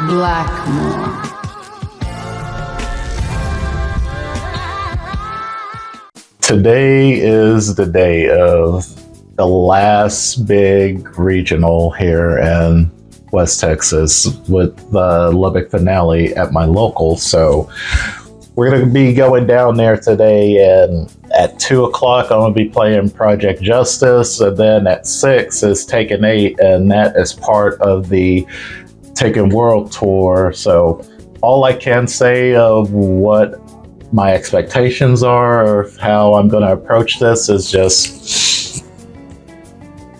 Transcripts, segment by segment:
Blackmore. Today is the day of the last big regional here in West Texas with the Lubbock finale at my local. So we're going to be going down there today, and at 2 o'clock I'm going to be playing Project Justice, and then at 6 is Taken 8, and that is part of the Taken World Tour. So all I can say of what my expectations are, or how I'm going to approach this, is just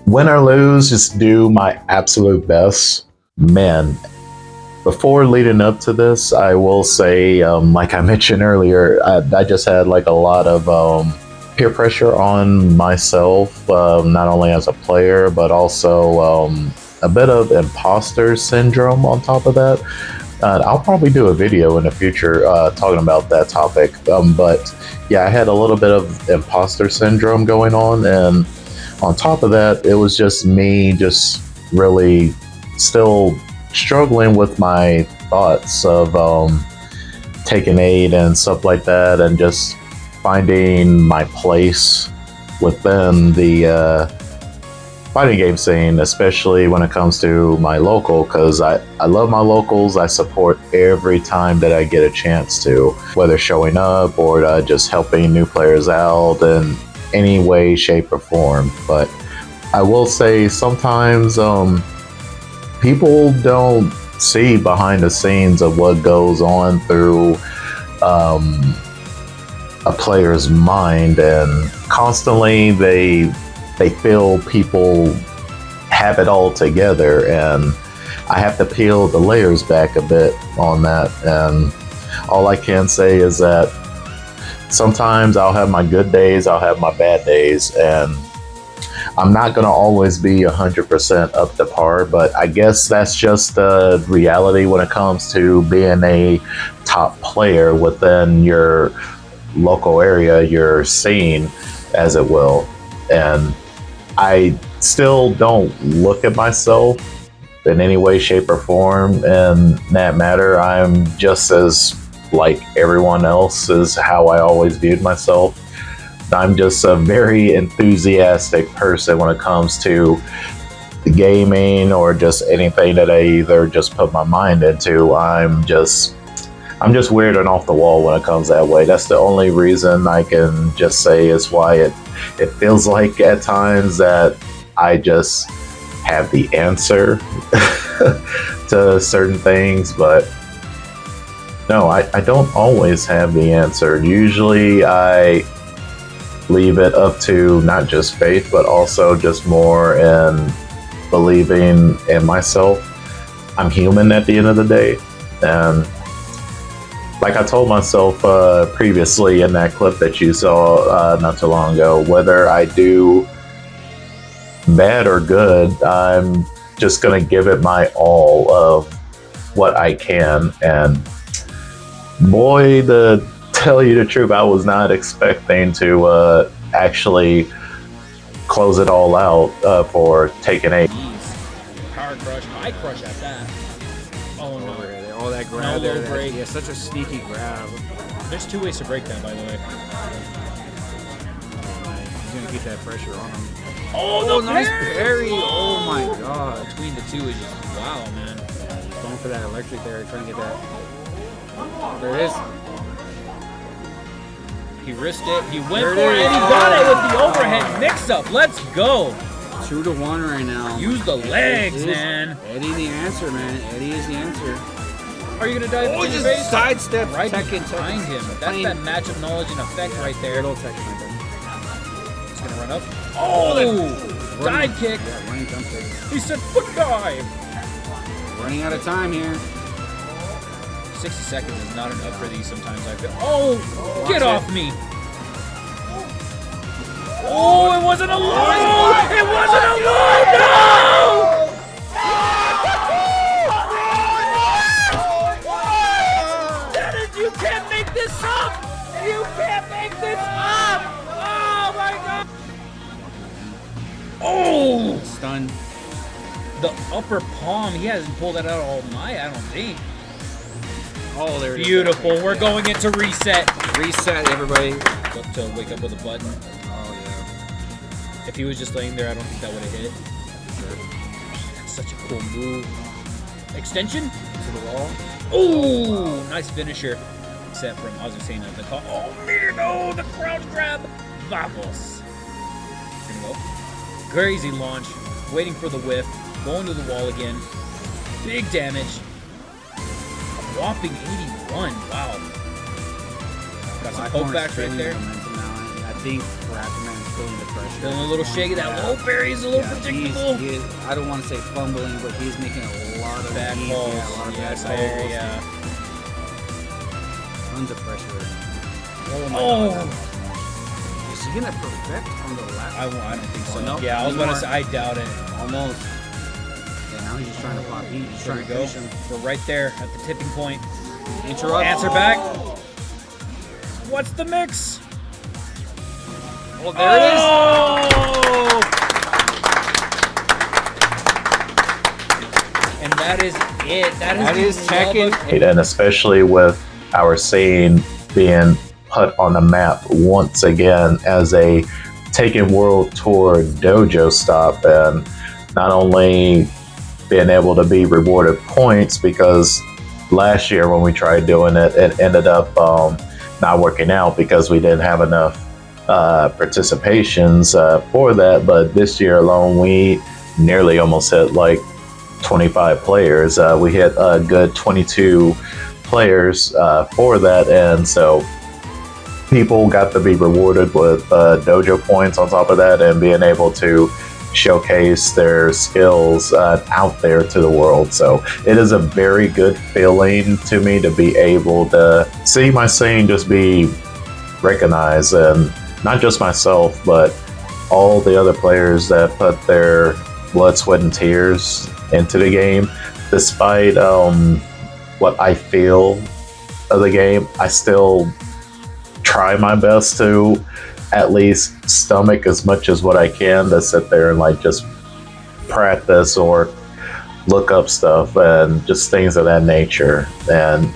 win or lose, just do my absolute best. Man, before leading up to this, I will say, like I mentioned earlier, I just had like a lot of peer pressure on myself, not only as a player, but also a bit of imposter syndrome on top of that. I'll probably do a video in the future talking about that topic. But yeah, I had a little bit of imposter syndrome going on. And on top of that, it was just me just really still struggling with my thoughts of taking aid and stuff like that, and just finding my place within the fighting game scene, especially when it comes to my local, because I love my locals. I support every time that I get a chance to, whether showing up or just helping new players out in any way, shape, or form. But I will say sometimes people don't see behind the scenes of what goes on through a player's mind, and constantly they feel people have it all together, and I have to peel the layers back a bit on that. And all I can say is that sometimes I'll have my good days, I'll have my bad days, and I'm not going to always be 100% up to par, but I guess that's just the reality when it comes to being a top player within your local area, your scene, as it will. And I still don't look at myself in any way, shape, or form in that matter. I'm just as like everyone else, is how I always viewed myself. I'm just a very enthusiastic person when it comes to the gaming or just anything that I either just put my mind into. I'm just weird and off the wall when it comes that way. That's the only reason I can just say is why it feels like at times that I just have the answer to certain things. But no, I don't always have the answer. Usually I leave it up to not just faith, but also just more in believing in myself. I'm human at the end of the day. And like I told myself previously in that clip that you saw not too long ago, whether I do bad or good, I'm just going to give it my all of what I can. And boy, to tell you the truth, I was not expecting to actually close it all out for Taken 8. Power crush, high crush at that. Oh no. Oh, that grab No there. low break. Yeah, such a sneaky grab. There's two ways to break that, by the way. He's going to keep that pressure on him. Oh, nice parry. Oh, my God. Between the two is just, wow, man. Going for that electric there, trying to get that. There it is. He risked it. He went There for it it, is. and he got it with the overhead mix-up. Let's go. 2-1 right now. Use the legs, man. Eddie the answer, man. Eddie is the answer. Are you going to dive Oh, into just your face? sidestep. Right Tekken, behind him. That's that match of knowledge and effect right there. Little Tekken right there. He's going to run up. Oh! Dive kick. Yeah, running jump kick. He said foot dive. Running out of time here. 60 seconds is not enough for these sometimes, I feel. Oh! Get off me! Oh, it wasn't a low! It wasn't a low! No! Dennis, you can't make this up! You can't make this up! Oh my god! Oh! Stun. The upper palm, he hasn't pulled that out all night, I don't think. Oh, there it is. Beautiful. We're going into reset. Reset, everybody. Look to wake up with a button. Oh, yeah. If he was just laying there, I don't think that would have hit. That's such a cool move. Extension? To the wall. Ooh, nice finisher. Except from Azucena. The call. Oh, no, the crouch grab. Vamos. Gonna go. Crazy launch. Waiting for the whiff. Going to the wall again. Big damage. A whopping 81. Wow. Got some poke backs right there. I think Raptorman is feeling the pressure. Feeling a little shaky. That low parry is a little predictable. He is, I don't want to say fumbling, but he's making a lot of Bad easy- calls. Yeah, a lot of Yes, bad I agree, calls. yeah. Tons of pressure. Oh my Oh. God. Is he gonna perfect on the last? I don't think so. Oh, no? Yeah, I was about to More. say, I doubt it. Almost. Yeah, now he's just trying to pop. He's There trying we to go. finish him. We're right there at the tipping point. Interrupt. Answer back. What's the mix? Oh, there it is. Oh! And that is it. That is Tekken. And especially with our scene being put on the map once again as a Taken World Tour dojo stop, and not only being able to be rewarded points, because last year when we tried doing it, it ended up not working out because we didn't have enough participations for that. But this year alone, we nearly almost hit like 25 players. We hit a good 22 players for that, and so people got to be rewarded with dojo points on top of that, and being able to showcase their skills out there to the world. So it is a very good feeling to me to be able to see my scene just be recognized, and not just myself, but all the other players that put their blood, sweat, and tears into the game. Despite what I feel of the game, I still try my best to at least stomach as much as what I can to sit there and like just practice or look up stuff and just things of that nature. And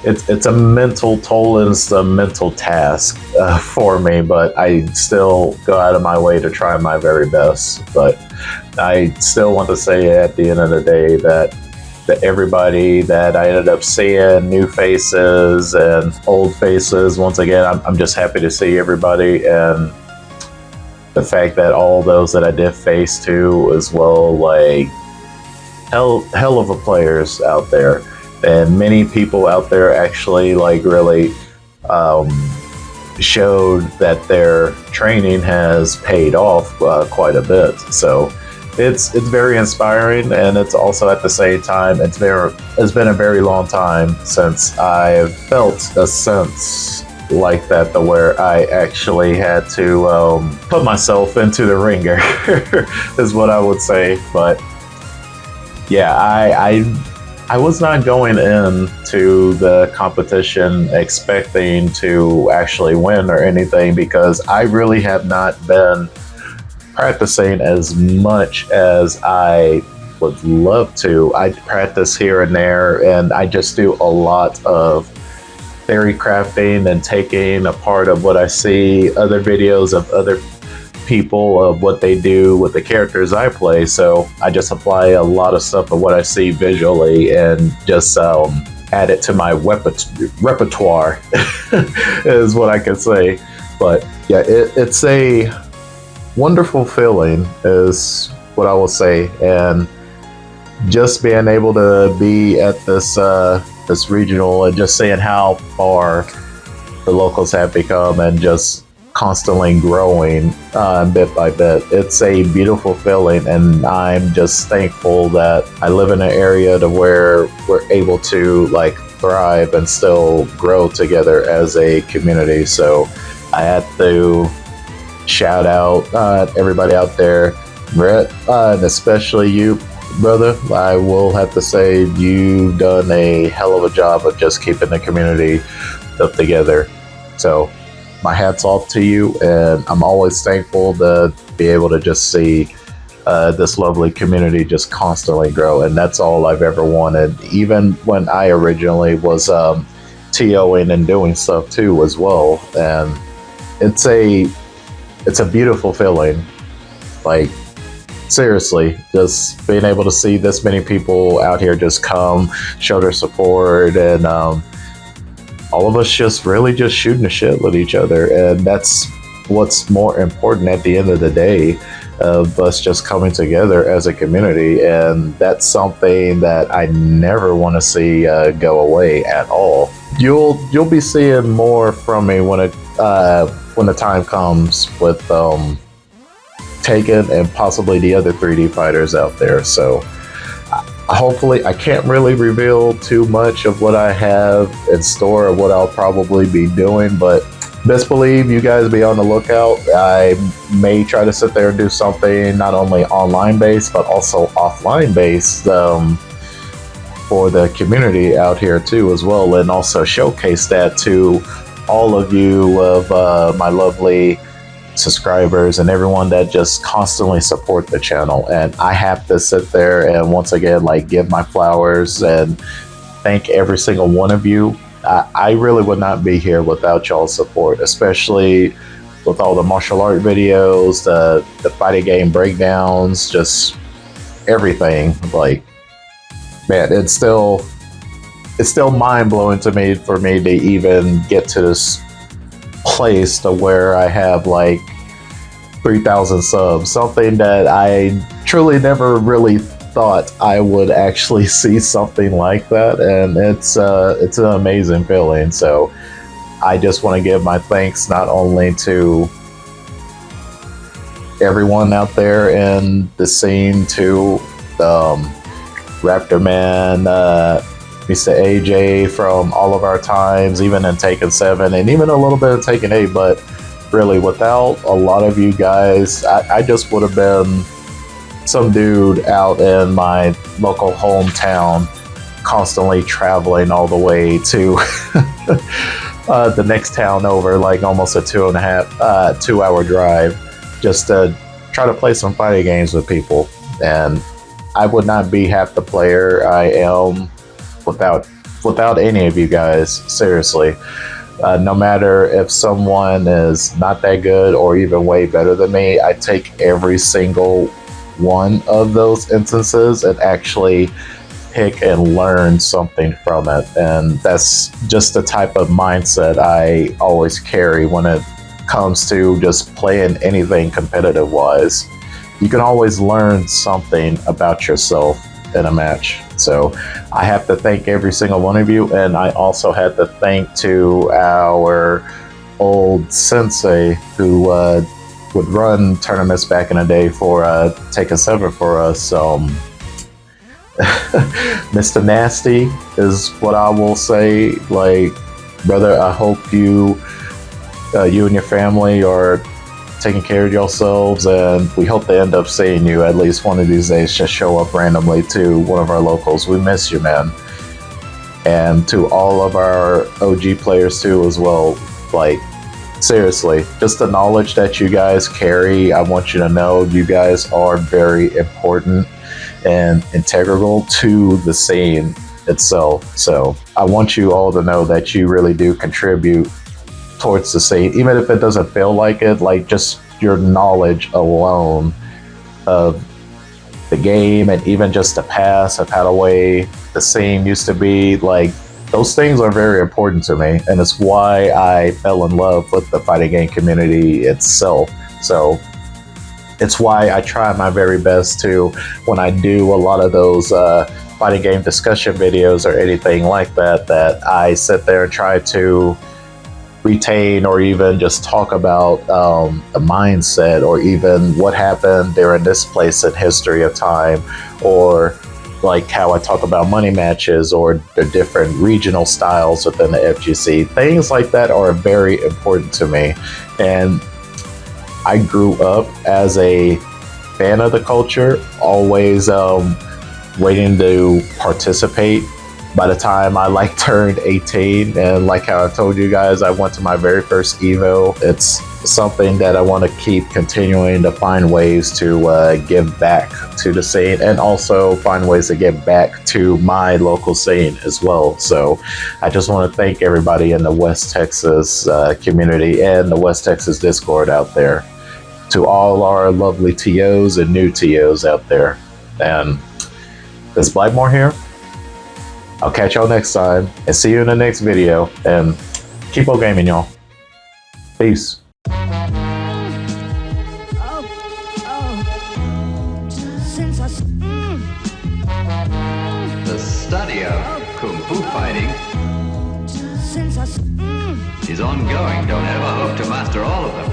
it's a mental toll and it's a mental task for me, but I still go out of my way to try my very best. But I still want to say at the end of the day that everybody that I ended up seeing, new faces and old faces, once again, I'm just happy to see everybody, and the fact that all those that I did face too as well, like hell of a players out there, and many people out there actually like really showed that their training has paid off quite a bit. So it's very inspiring, and it's also at the same time it's been a very long time since I've felt a sense like that, to where I actually had to put myself into the ringer is what I would say. But yeah, I was not going into the competition expecting to actually win or anything, because I really have not been practicing as much as I would love to. I practice here and there, and I just do a lot of theory crafting and taking a part of what I see, other videos of other people of what they do with the characters I play. So I just apply a lot of stuff of what I see visually and just add it to my repertoire is what I can say. But yeah, it's a wonderful feeling is what I will say, and just being able to be at this regional and just seeing how far the locals have become and just constantly growing bit by bit. It's a beautiful feeling, and I'm just thankful that I live in an area to where we're able to like thrive and still grow together as a community. So I had to shout out everybody out there, Brett, and especially you, brother. I will have to say you've done a hell of a job of just keeping the community up together. So my hat's off to you, and I'm always thankful to be able to just see this lovely community just constantly grow, and that's all I've ever wanted. Even when I originally was TOing and doing stuff too as well, and it's a beautiful feeling. Like seriously, just being able to see this many people out here just come, show their support, and all of us just really just shooting the shit with each other, and that's what's more important at the end of the day, of us just coming together as a community. And that's something that I never want to see go away at all. You'll be seeing more from me when the time comes with Taken and possibly the other 3D fighters out there. So hopefully, I can't really reveal too much of what I have in store or what I'll probably be doing, but best believe you guys be on the lookout. I may try to sit there and do something not only online based but also offline based for the community out here too as well, and also showcase that to all of you of my lovely subscribers and everyone that just constantly support the channel. And I have to sit there and once again like give my flowers and thank every single one of you. I really would not be here without y'all's support, especially with all the martial art videos, the fighting game breakdowns, just everything. Like, man, it's still mind blowing to me for me to even get to this place to where I have like 3,000 subs, something that I truly never really thought I would actually see something like that, and it's an amazing feeling. So I just want to give my thanks not only to everyone out there in the scene, to Raptor Man, Mr. AJ from all of our times, even in Taken 7 and even a little bit of Taken 8, but really without a lot of you guys, I just would have been some dude out in my local hometown, constantly traveling all the way to the next town over, like almost a 2.5 2-hour drive, just to try to play some fighting games with people. And I would not be half the player I am without any of you guys. Seriously, no matter if someone is not that good or even way better than me, I take every single one of those instances and actually pick and learn something from it. And that's just the type of mindset I always carry when it comes to just playing anything competitive wise. You can always learn something about yourself in a match. So I have to thank every single one of you, and I also had to thank to our old sensei who would run tournaments back in the day for Taken 7 for us. Mr. Nasty is what I will say. Like, brother, I hope you and your family are taking care of yourselves, and we hope to end up seeing you at least one of these days. Just show up randomly to one of our locals. We miss you, man. And to all of our OG players too as well. Like, seriously, just the knowledge that you guys carry, I want you to know you guys are very important and integral to the scene itself. So I want you all to know that you really do contribute towards the scene, even if it doesn't feel like it. Like, just your knowledge alone of the game and even just the past of how the way the scene used to be, like, those things are very important to me, and it's why I fell in love with the fighting game community itself. So it's why I try my very best to, when I do a lot of those fighting game discussion videos or anything like that, that I sit there and try to retain or even just talk about the mindset, or even what happened during this place in history of time, or like how I talk about money matches or the different regional styles within the FGC. Things like that are very important to me. And I grew up as a fan of the culture, always waiting to participate by the time I like turned 18, and like how I told you guys, I went to my very first Evo. It's something that I want to keep continuing to find ways to give back to the scene, and also find ways to give back to my local scene as well. So I just want to thank everybody in the West Texas community and the West Texas Discord out there, to all our lovely TOs and new TOs out there. And this is Blackmore here. I'll catch y'all next time, and see you in the next video, and keep on gaming, y'all. Peace. The study of Kung Fu fighting is ongoing. Don't ever hope to master all of them.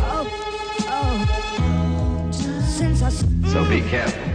So be careful.